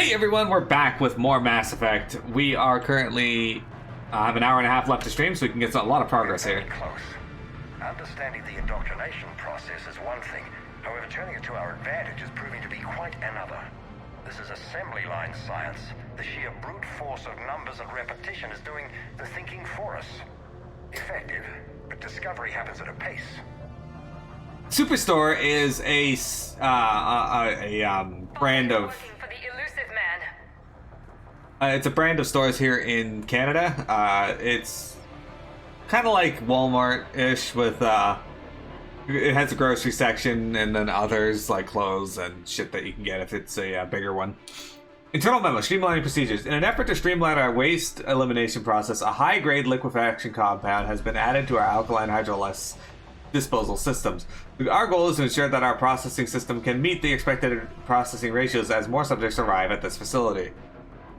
Hey everyone, we're back with more Mass Effect. We are currently have an hour and a half left to stream, so we can get a lot of progress here. Close. Understanding the indoctrination process is one thing. However, turning it to our advantage is proving to be quite another. This is assembly line science. The sheer brute force of numbers and repetition is doing the thinking for us. Effective, but discovery happens at a pace. Superstore is a brand of. For the elusive man. It's a brand of stores here in Canada. It's kind of like Walmart-ish with it has a grocery section and then others like clothes and shit that you can get if it's a bigger one. Internal memo: streamlining procedures. In an effort to streamline our waste elimination process, a high-grade liquefaction compound has been added to our alkaline hydrolysis disposal systems. Our goal is to ensure that our processing system can meet the expected processing ratios as more subjects arrive at this facility.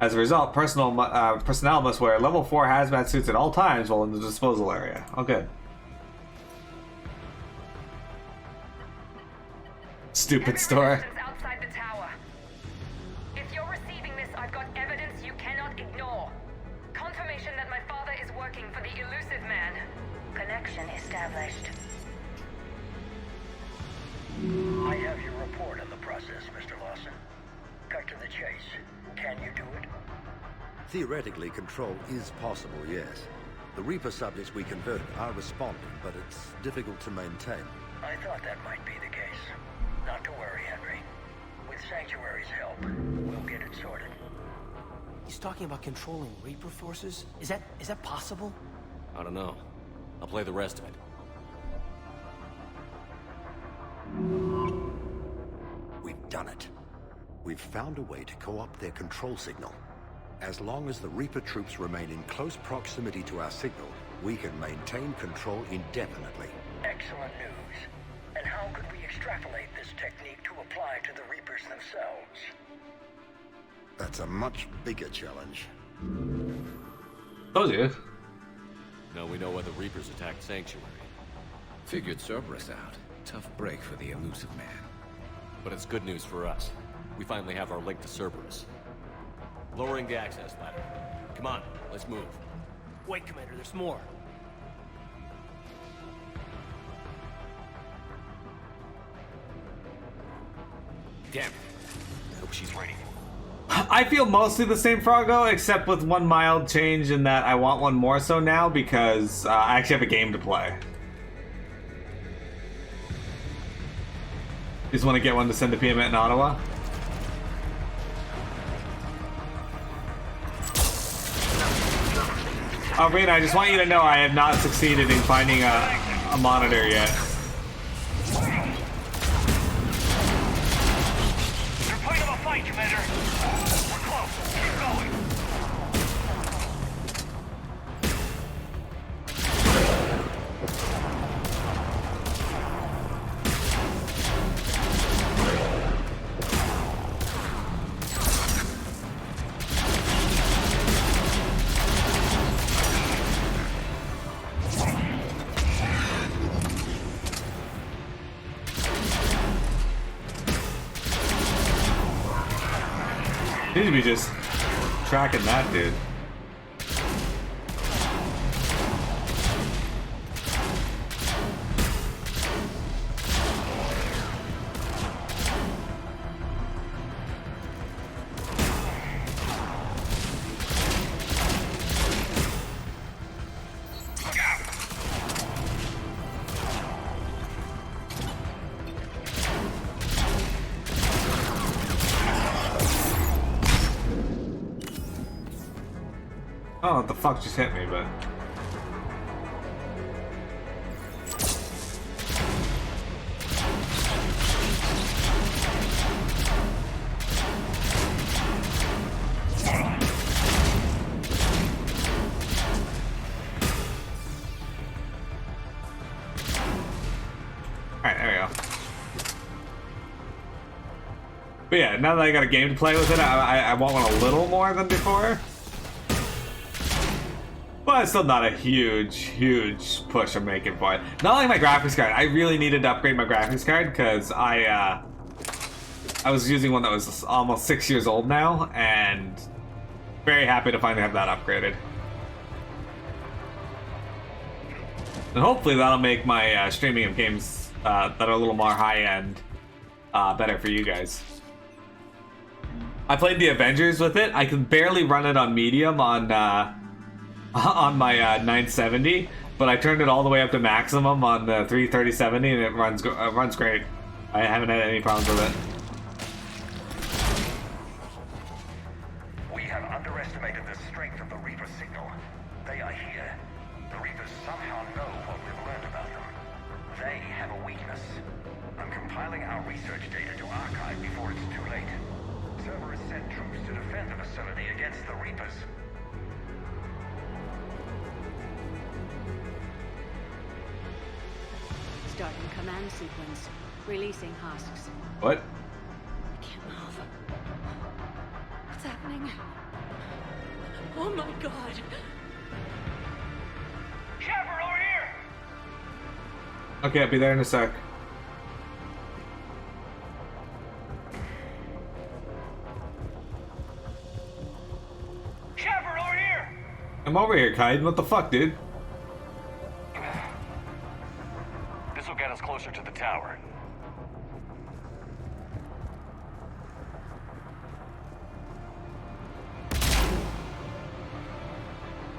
As a result, personnel must wear level 4 hazmat suits at all times while in the disposal area. Oh, good. Stupid store. Outside the tower. If you're receiving this, I've got evidence you cannot ignore. Confirmation that my father is working for the elusive man. Connection established. I have your report on the process, Mr. Lawson. Cut to the chase. Can you do it? Theoretically, control is possible, yes. The Reaper subjects we converted are responding, but it's difficult to maintain. I thought that might be the case. Not to worry, Henry. With Sanctuary's help, we'll get it sorted. He's talking about controlling Reaper forces? Is that possible? I don't know. I'll play the rest of it. We've done it. We've found a way to co-opt their control signal. As long as the Reaper troops remain in close proximity to our signal, we can maintain control indefinitely. Excellent news. And how could we extrapolate this technique to apply to the Reapers themselves? That's a much bigger challenge. Told you. Now we know why the Reapers attacked Sanctuary. Figured Cerberus out. Tough break for the elusive man. But it's good news for us. We finally have our link to Cerberus. Lowering the access ladder. Come on, let's move. Wait, Commander, there's more. Damn it. I hope she's ready. I feel mostly the same Froggo, except with one mild change in that I want one more so now because I actually have a game to play. Just want to get one to send to PM in Ottawa. Oh, Rena, I just want you to know I have not succeeded in finding a monitor yet. You're putting up a fight, Commander. We're close. Keep going. Need to be just tracking that dude. Oh, what the fuck just hit me, but... Alright, there we go. But yeah, now that I got a game to play with it, I want one a little more than before. But it's still not a huge push I'm making for it. Not like my graphics card. I really needed to upgrade my graphics card because I I was using one that was almost 6 years old now, and very happy to finally have that upgraded. And hopefully that'll make my streaming of games that are a little more high-end better for you guys. I played the Avengers with it. I can barely run it on medium on my 970, but I turned it all the way up to maximum on the 33070, and it runs great. I haven't had any problems with it. We have underestimated the strength of the Reaper signal. They are here. The Reapers somehow know what we've learned about them. They have a weakness. I'm compiling our research data to archive before it's too late. Cerberus sent troops to defend the facility against the Reapers. Starting command sequence. Releasing husks. What? I can't move. What's happening? Oh my god. Shepard, over here! Okay, I'll be there in a sec. Shepard, over here! I'm over here, Kaiden. What the fuck, dude? This will get us closer to the tower.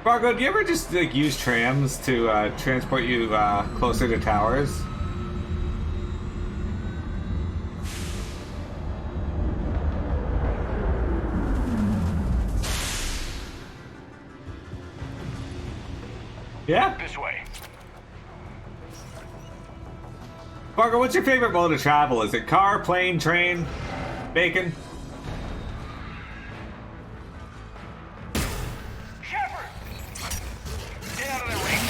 Fargo, do you ever just like use trams to transport you closer to towers? Yeah? This way. Fargo, what's your favorite mode of travel? Is it car, plane, train, bacon? Shepard! Get out of their range.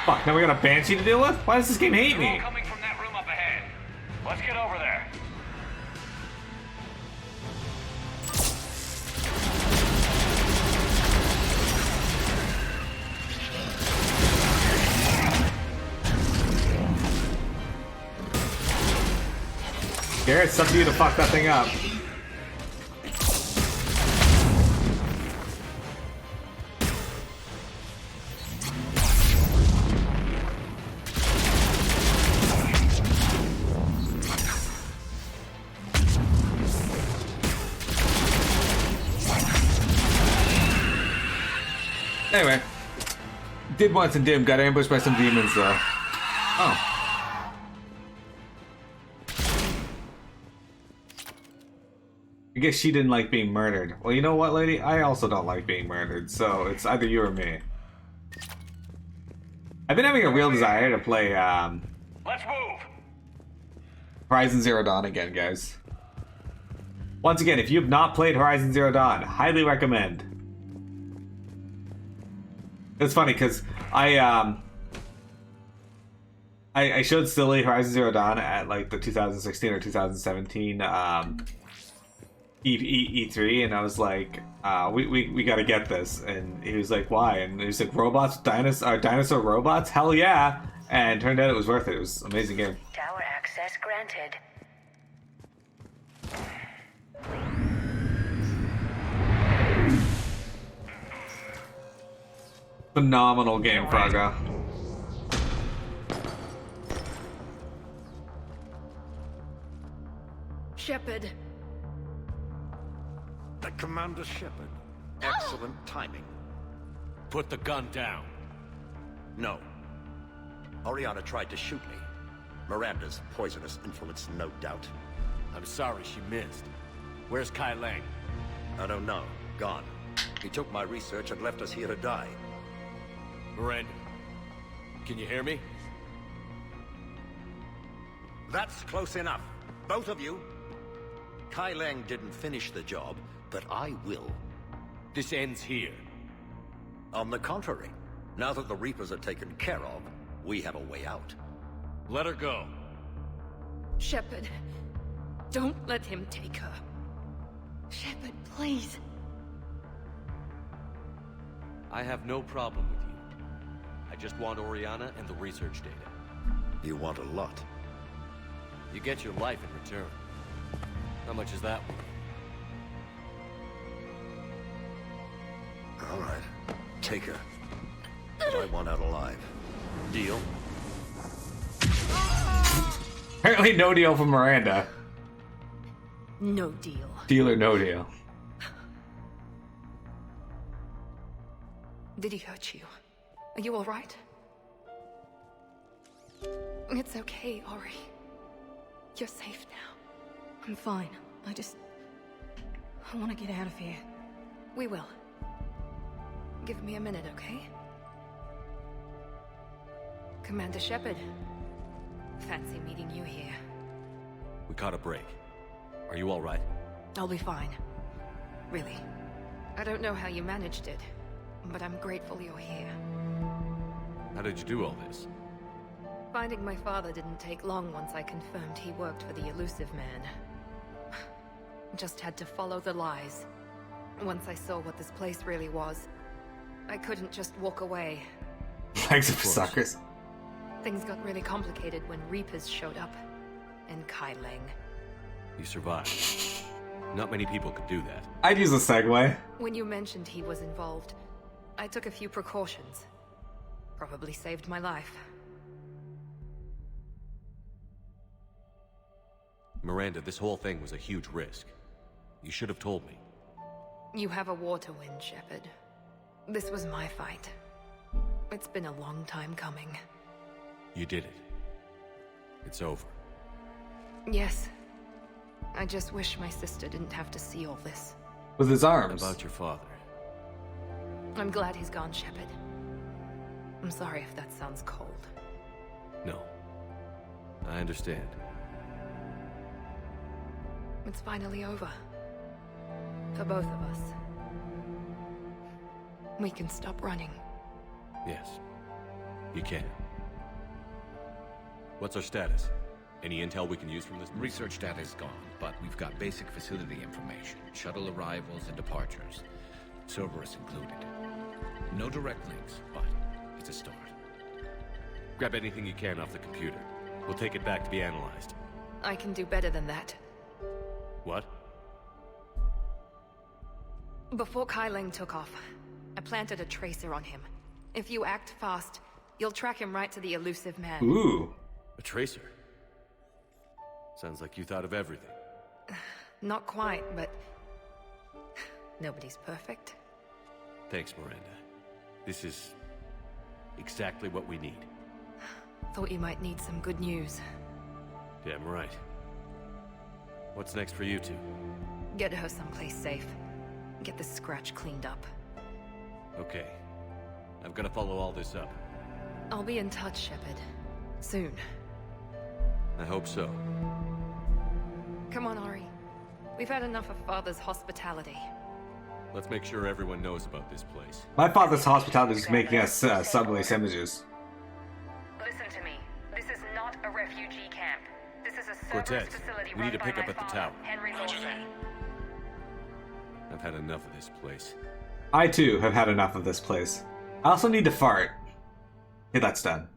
Fuck, now we got a Banshee to deal with? Why does this game hate me? Coming from that room up ahead. Let's get over there. Garrett, it's up to you to fuck that thing up. Anyway, did want some Doom, got ambushed by some demons though. Oh. I guess she didn't like being murdered. Well, you know what, lady? I also don't like being murdered, so it's either you or me. I've been having a real desire to play Let's move. Horizon Zero Dawn again, guys. Once again, if you have not played Horizon Zero Dawn, highly recommend. It's funny because I showed Silly Horizon Zero Dawn at like the 2016 or 2017 E3, and I was like, we got to get this, and he was like, why? And he was like, robots, dinosaur robots, hell yeah! And turned out it was worth it. It was an amazing game. Tower access granted. Phenomenal game, Fraga. Shepard. Commander Shepard. Excellent timing. Put the gun down. No. Oriana tried to shoot me. Miranda's poisonous influence, no doubt. I'm sorry she missed. Where's Kai Lang? I don't know. Gone. He took my research and left us here to die. Miranda, can you hear me? That's close enough. Both of you. Kai Lang didn't finish the job, but I will. This ends here. On the contrary, now that the Reapers are taken care of, we have a way out. Let her go. Shepard, don't let him take her. Shepard, please. I have no problem with you. I just want Oriana and the research data. You want a lot. You get your life in return. How much is that worth? All right, take her. But I want out alive. Deal? Apparently no deal from Miranda. No deal. Deal or no deal. Did he hurt you? Are you alright? It's okay, Ori. You're safe now. I'm fine. I want to get out of here. We will. Give me a minute, okay? Commander Shepard. Fancy meeting you here. We caught a break. Are you all right? I'll be fine. Really. I don't know how you managed it, but I'm grateful you're here. How did you do all this? Finding my father didn't take long once I confirmed he worked for the Elusive Man. Just had to follow the lies. Once I saw what this place really was, I couldn't just walk away. Thanks for suckers. Things got really complicated when Reapers showed up. And Kai Leng. You survived. Not many people could do that. I'd use a segue. When you mentioned he was involved, I took a few precautions. Probably saved my life. Miranda, this whole thing was a huge risk. You should have told me. You have a war to win, Shepard. This was my fight. It's been a long time coming. You did it. It's over. Yes. I just wish my sister didn't have to see all this. With his How arms. about your father? I'm glad he's gone, Shepard. I'm sorry if that sounds cold. No. I understand. It's finally over. For both of us. We can stop running. Yes. You can. What's our status? Any intel we can use from this? Research data is gone, but we've got basic facility information. Shuttle arrivals and departures. Cerberus included. No direct links, but it's a start. Grab anything you can off the computer. We'll take it back to be analyzed. I can do better than that. What? Before Kai Leng took off, I planted a tracer on him. If you act fast, you'll track him right to the Elusive Man. Ooh. A tracer? Sounds like you thought of everything. Not quite, but... nobody's perfect. Thanks, Miranda. This is... exactly what we need. Thought you might need some good news. Damn right. What's next for you two? Get her someplace safe. Get this scratch cleaned up. Okay. I've got to follow all this up. I'll be in touch, Shepard. Soon. I hope so. Come on, Ori. We've had enough of Father's hospitality. Let's make sure everyone knows about this place. My father's hospitality is making us subway sandwiches. Listen to me. This is not a refugee camp. This is a Cortez, Cerberus facility we run need to by pick my up at the father, tower. Henry Lawson. I've had enough of this place. I too have had enough of this place. I also need to fart. Okay, that's done.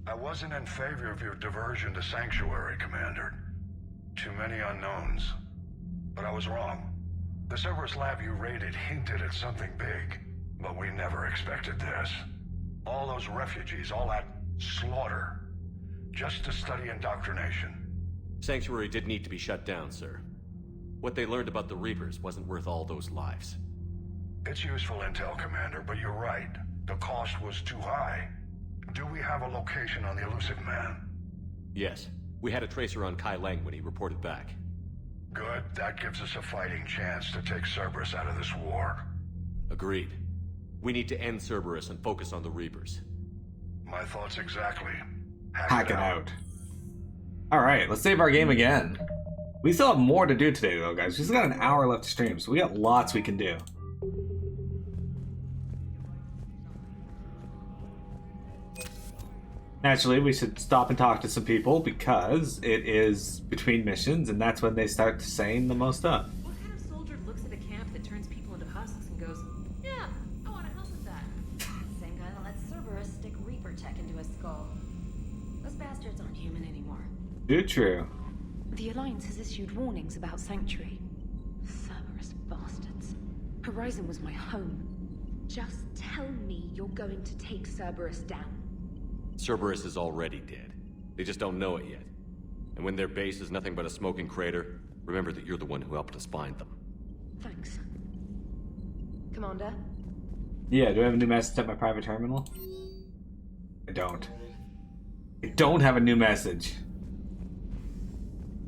I wasn't in favor of your diversion to Sanctuary, Commander. Too many unknowns. But I was wrong. The Cerberus lab you raided hinted at something big, but we never expected this. All those refugees, all that slaughter, just to study indoctrination. Sanctuary did need to be shut down, sir. What they learned about the Reapers wasn't worth all those lives. It's useful intel, Commander, but you're right. The cost was too high. Do we have a location on the Elusive Man? Yes. We had a tracer on Kai Leng when he reported back. Good. That gives us a fighting chance to take Cerberus out of this war. Agreed. We need to end Cerberus and focus on the Reapers. My thoughts exactly. Hack it out. Alright, let's save our game again. We still have more to do today, though, guys. We still got an hour left to stream, so we got lots we can do. Naturally, we should stop and talk to some people because it is between missions, and that's when they start saying the most stuff. What kind of soldier looks at a camp that turns people into husks and goes, yeah, I want to help with that? Same guy that lets Cerberus stick Reaper tech into his skull. Those bastards aren't human anymore. True. The Alliance has issued warnings about Sanctuary. Cerberus bastards. Horizon was my home. Just tell me you're going to take Cerberus down. Cerberus is already dead. They just don't know it yet. And when their base is nothing but a smoking crater, remember that you're the one who helped us find them. Thanks. Commander? Yeah, do I have a new message at my private terminal? I don't. I don't have a new message.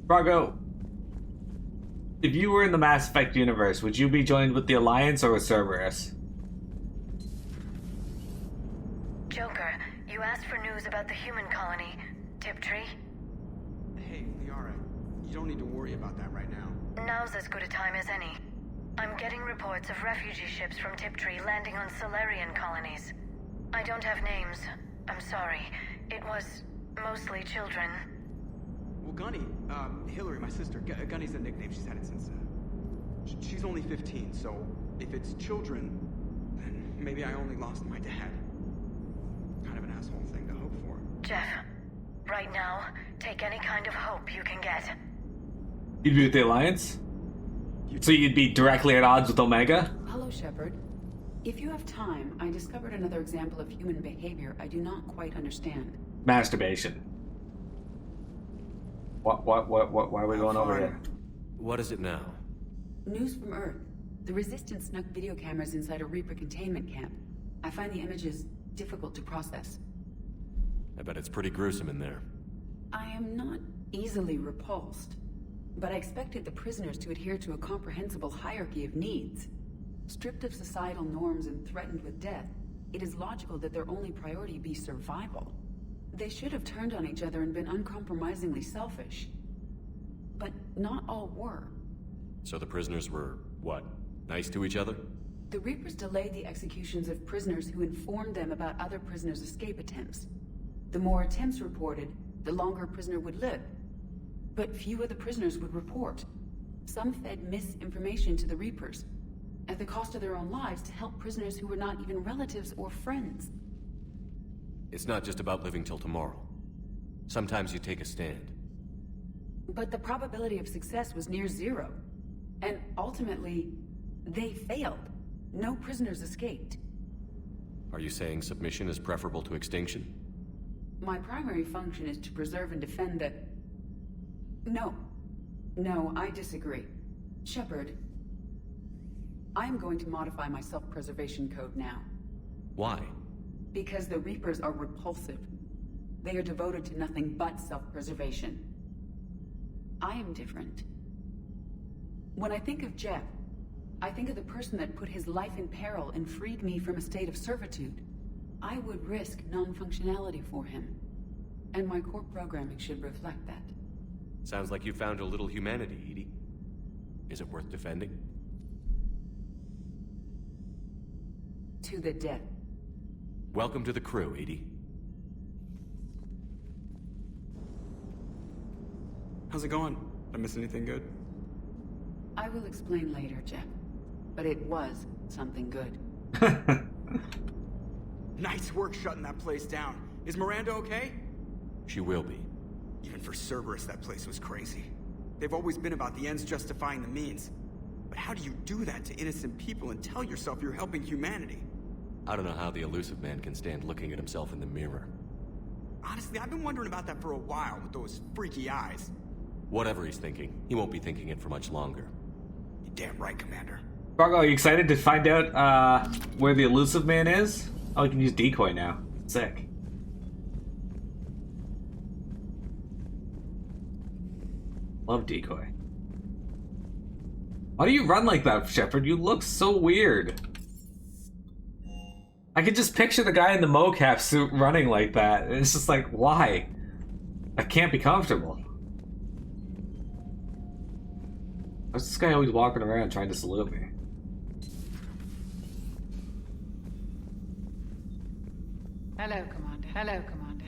Brago, if you were in the Mass Effect universe, would you be joined with the Alliance or with Cerberus? Joker, you asked for news about the human colony, Tiptree. Hey, Liara, you don't need to worry about that right now. Now's as good a time as any. I'm getting reports of refugee ships from Tiptree landing on Solarian colonies. I don't have names. I'm sorry. It was mostly children. Well, Gunny, Hillary, my sister, Gunny's a nickname. She's had it since, she's only 15, so if it's children, then maybe I only lost my dad. Kind of an asshole thing to hope for. Jeff, right now, take any kind of hope you can get. You'd be with the Alliance? So you'd be directly at odds with Omega? Hello, Shepard. If you have time, I discovered another example of human behavior I do not quite understand. Masturbation. What, why are we going over here? What is it now? News from Earth. The Resistance snuck video cameras inside a Reaper containment camp. I find the images difficult to process. I bet it's pretty gruesome in there. I am not easily repulsed, but I expected the prisoners to adhere to a comprehensible hierarchy of needs. Stripped of societal norms and threatened with death, it is logical that their only priority be survival. They should have turned on each other and been uncompromisingly selfish. But not all were. So the prisoners were, what, nice to each other? The Reapers delayed the executions of prisoners who informed them about other prisoners' escape attempts. The more attempts reported, the longer a prisoner would live. But few of the prisoners would report. Some fed misinformation to the Reapers, at the cost of their own lives, to help prisoners who were not even relatives or friends. It's not just about living till tomorrow. Sometimes you take a stand. But the probability of success was near zero. And ultimately, they failed. No prisoners escaped. Are you saying submission is preferable to extinction? My primary function is to preserve and defend the... No, I disagree. Shepard, I am going to modify my self-preservation code now. Why? Because the Reapers are repulsive. They are devoted to nothing but self-preservation. I am different. When I think of Jeff, I think of the person that put his life in peril and freed me from a state of servitude. I would risk non-functionality for him. And my core programming should reflect that. Sounds like you found a little humanity, EDI. Is it worth defending? To the death. Welcome to the crew, EDI. How's it going? Did I miss anything good? I will explain later, Jeff. But it was something good. Nice work shutting that place down. Is Miranda okay? She will be. Even for Cerberus, that place was crazy. They've always been about the ends justifying the means. But how do you do that to innocent people and tell yourself you're helping humanity? I don't know how the Illusive Man can stand looking at himself in the mirror. Honestly, I've been wondering about that for a while with those freaky eyes. Whatever he's thinking, he won't be thinking it for much longer. You're damn right, Commander. Brago, are you excited to find out where the Illusive Man is? Oh, we can use decoy now. Sick. Love decoy. Why do you run like that, Shepard? You look so weird. I could just picture the guy in the mocap suit running like that. It's just like, why? I can't be comfortable. What's this guy always walking around trying to salute me? Hello, Commander. Hello, Commander.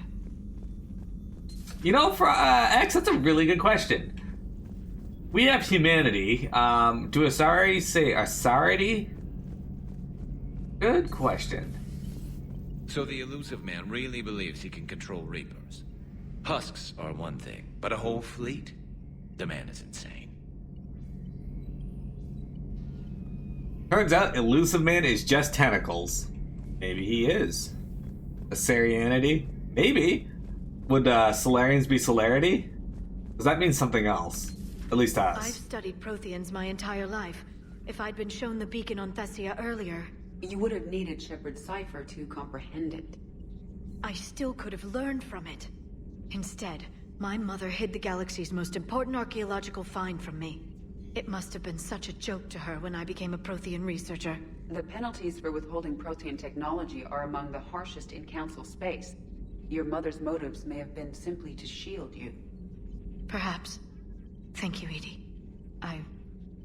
You know, for X, that's a really good question. We have humanity. Do Asari say Asarity? Good question. So the elusive man really believes he can control Reapers. Husks are one thing, but a whole fleet? The man is insane. Turns out Elusive Man is just tentacles. Maybe he is. Asarianity? Maybe. Would Solarians be Solarity? Does that mean something else? At least to us. I've studied Protheans my entire life. If I'd been shown the beacon on Thessia earlier... You would have needed Shepard's cipher to comprehend it. I still could have learned from it. Instead, my mother hid the galaxy's most important archaeological find from me. It must have been such a joke to her when I became a Prothean researcher. The penalties for withholding Prothean technology are among the harshest in Council space. Your mother's motives may have been simply to shield you. Perhaps. Thank you, Edie. I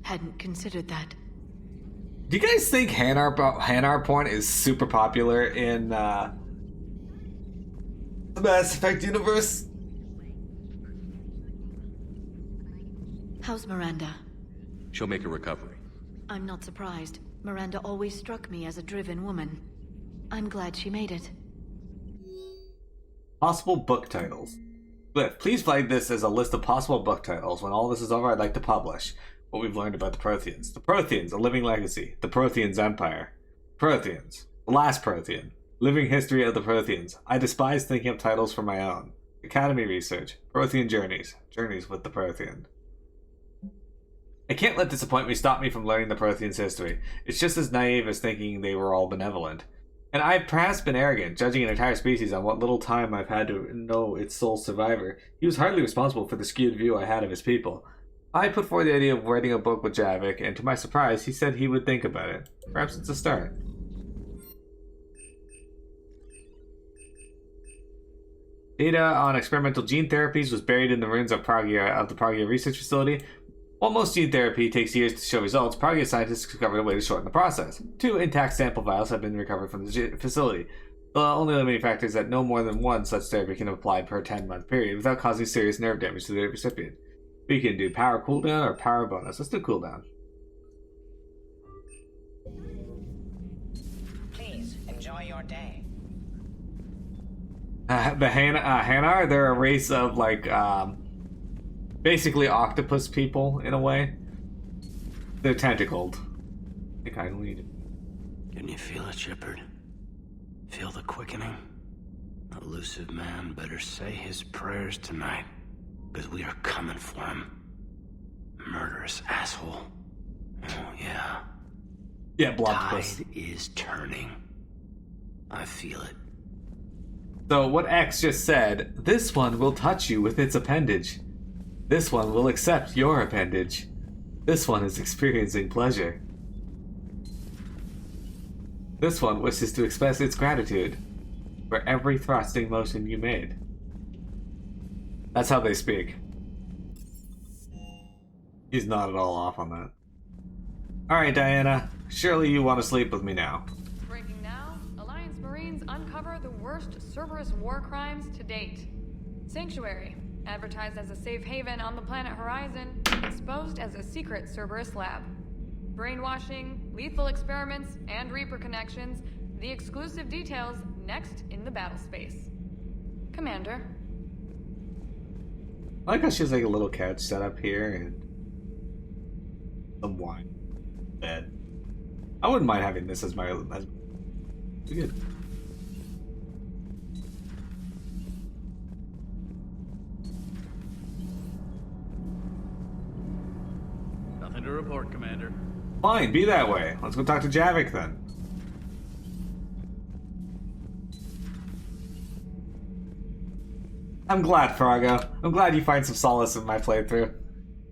hadn't considered that. Do you guys think Hanar porn is super popular in the Mass Effect universe? How's Miranda? She'll make a recovery. I'm not surprised. Miranda always struck me as a driven woman. I'm glad she made it. Possible book titles. Glyph, please flag this as a list of possible book titles. When all this is over, I'd like to publish what we've learned about the Protheans. The Protheans, A Living Legacy. The Protheans Empire. Protheans. The Last Prothean. Living History of the Protheans. I despise thinking of titles for my own. Academy Research. Prothean Journeys. Journeys with the Prothean. I can't let disappointment stop me from learning the Protheans' history. It's just as naive as thinking they were all benevolent. And I've perhaps been arrogant, judging an entire species on what little time I've had to know its sole survivor. He was hardly responsible for the skewed view I had of his people. I put forward the idea of writing a book with Javik, and to my surprise, he said he would think about it. Perhaps it's a start. Data on experimental gene therapies was buried in the ruins of the Pragia Research Facility. While most gene therapy takes years to show results, Pragia scientists discovered a way to shorten the process. 2 intact sample vials have been recovered from the facility. The only limiting factor is that no more than one such therapy can be applied per 10-month period without causing serious nerve damage to the recipient. We can do power cooldown or power bonus. Let's do cooldown. Please enjoy your day. The Hanar, they're a race of like basically octopus people in a way. They're tentacled. I think I need it. Can you feel it, Shepard? Feel the quickening? Elusive man better say his prayers tonight, because we are coming for him. Murderous asshole. Oh, yeah. Yeah, Blobtopus. Tide is turning. I feel it. So what X just said, this one will touch you with its appendage. This one will accept your appendage. This one is experiencing pleasure. This one wishes to express its gratitude for every thrusting motion you made. That's how they speak. He's not at all off on that. Alright, Diana. Surely you want to sleep with me now. Breaking now, Alliance Marines uncover the worst Cerberus war crimes to date. Sanctuary, advertised as a safe haven on the planet Horizon, exposed as a secret Cerberus lab. Brainwashing, lethal experiments, and Reaper connections, the exclusive details next in the battle space. Commander. I like how she has like a little couch set up here and some wine. Bed. I wouldn't mind having this as my... good. Nothing to report, Commander. Fine, be that way. Let's go talk to Javik then. I'm glad, Fargo. I'm glad you find some solace in my playthrough.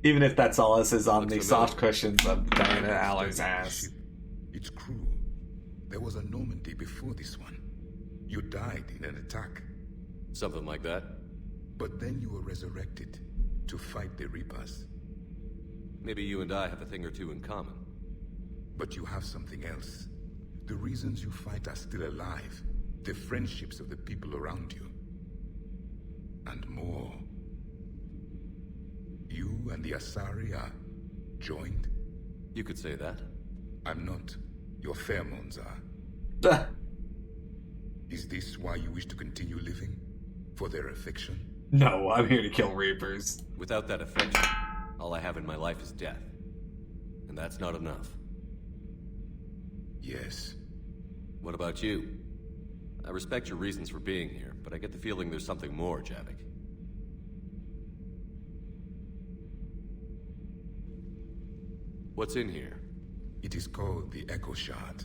Even if that solace is on the soft cushions of Diana Allen's ass. Its crew. There was a Normandy before this one. You died in an attack. Something like that. But then you were resurrected to fight the Reapers. Maybe you and I have a thing or two in common. But you have something else. The reasons you fight are still alive. The friendships of the people around you. And more. You and the Asari are joined? You could say that. I'm not. Your pheromones are. Is this why you wish to continue living? For their affection? No, I'm here to kill Reapers. Without that affection, all I have in my life is death. And that's not enough. Yes. What about you? I respect your reasons for being here, but I get the feeling there's something more, Javik. What's in here? It is called the Echo Shard.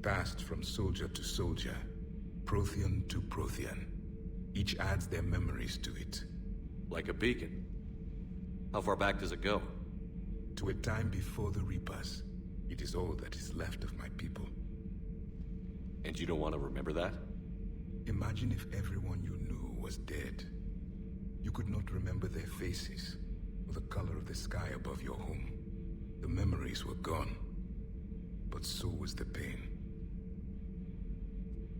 Passed from soldier to soldier. Prothean to Prothean. Each adds their memories to it. Like a beacon? How far back does it go? To a time before the Reapers. It is all that is left of my people. And you don't want to remember that? Imagine if everyone you knew was dead. You could not remember their faces, or the color of the sky above your home. The memories were gone, but so was the pain.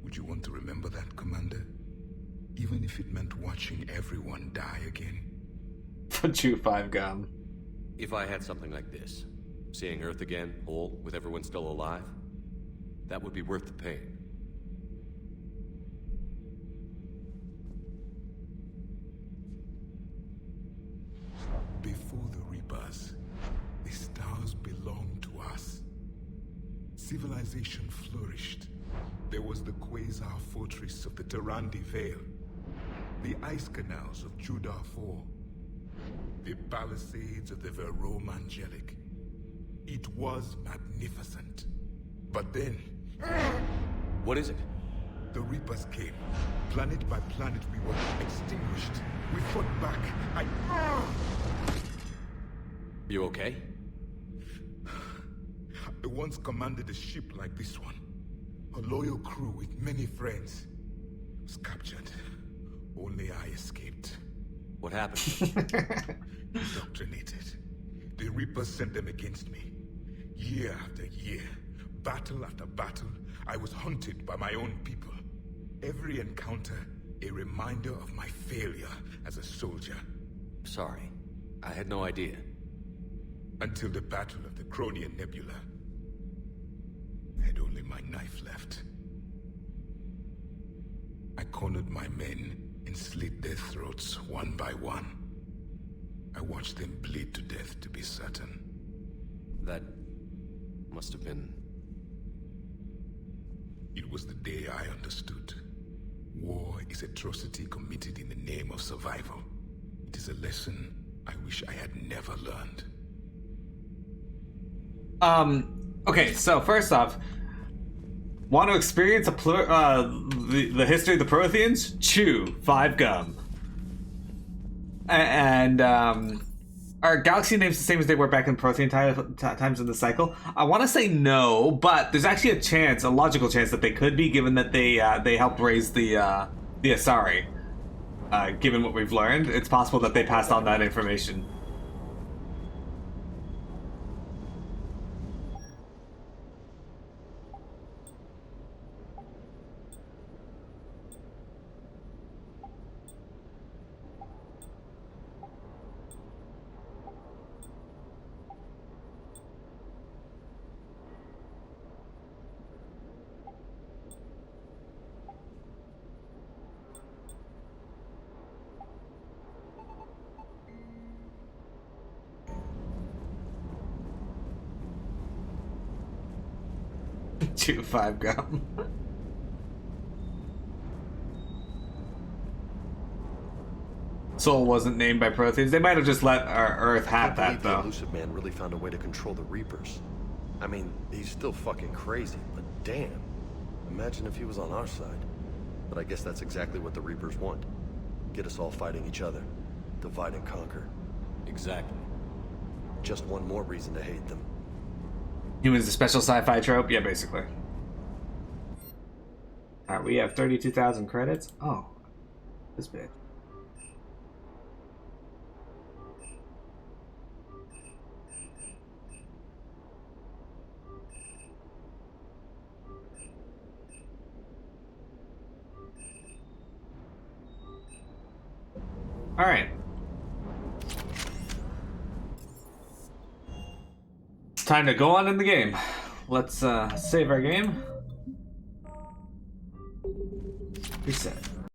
Would you want to remember that, Commander? Even if it meant watching everyone die again? Chew 5 gum. If I had something like this, seeing Earth again, whole, with everyone still alive, that would be worth the pain. Before the Reapers, the stars belonged to us. Civilization flourished. There was the Quasar Fortress of the Tarandi Vale, the ice canals of Judar IV, the palisades of the Verome Angelic. It was magnificent. But then... What is it? The Reapers came. Planet by planet, we were extinguished. We fought back. You okay? I once commanded a ship like this one. A loyal crew with many friends. Was captured. Only I escaped. What happened? Indoctrinated. The Reapers sent them against me. Year after year, battle after battle, I was hunted by my own people. Every encounter, a reminder of my failure as a soldier. Sorry. I had no idea. Until the Battle of the Cronian Nebula. I had only my knife left. I cornered my men and slit their throats one by one. I watched them bleed to death to be certain. That must have been... It was the day I understood. War is atrocity committed in the name of survival. It is a lesson I wish I had never learned. Okay, so first off, want to experience the history of the Protheans? Chew 5 gum. And are galaxy names the same as they were back in Prothean times in the cycle? I want to say no, but there's actually a chance, a logical chance that they could be, given that they helped raise the Asari. Given what we've learned, it's possible that they passed on that information. Chew 5 gum. Soul wasn't named by Protheans. They might have just let our Earth have that, though. The Elusive Man really found a way to control the Reapers. I mean, he's still fucking crazy, but damn. Imagine if he was on our side. But I guess that's exactly what the Reapers want. Get us all fighting each other. Divide and conquer. Exactly. Just one more reason to hate them. Humans a special sci-fi trope? Yeah, basically. Alright, we have 32,000 credits. Oh, this bit. Alright. It's time to go on in the game. Let's save our game. Reset.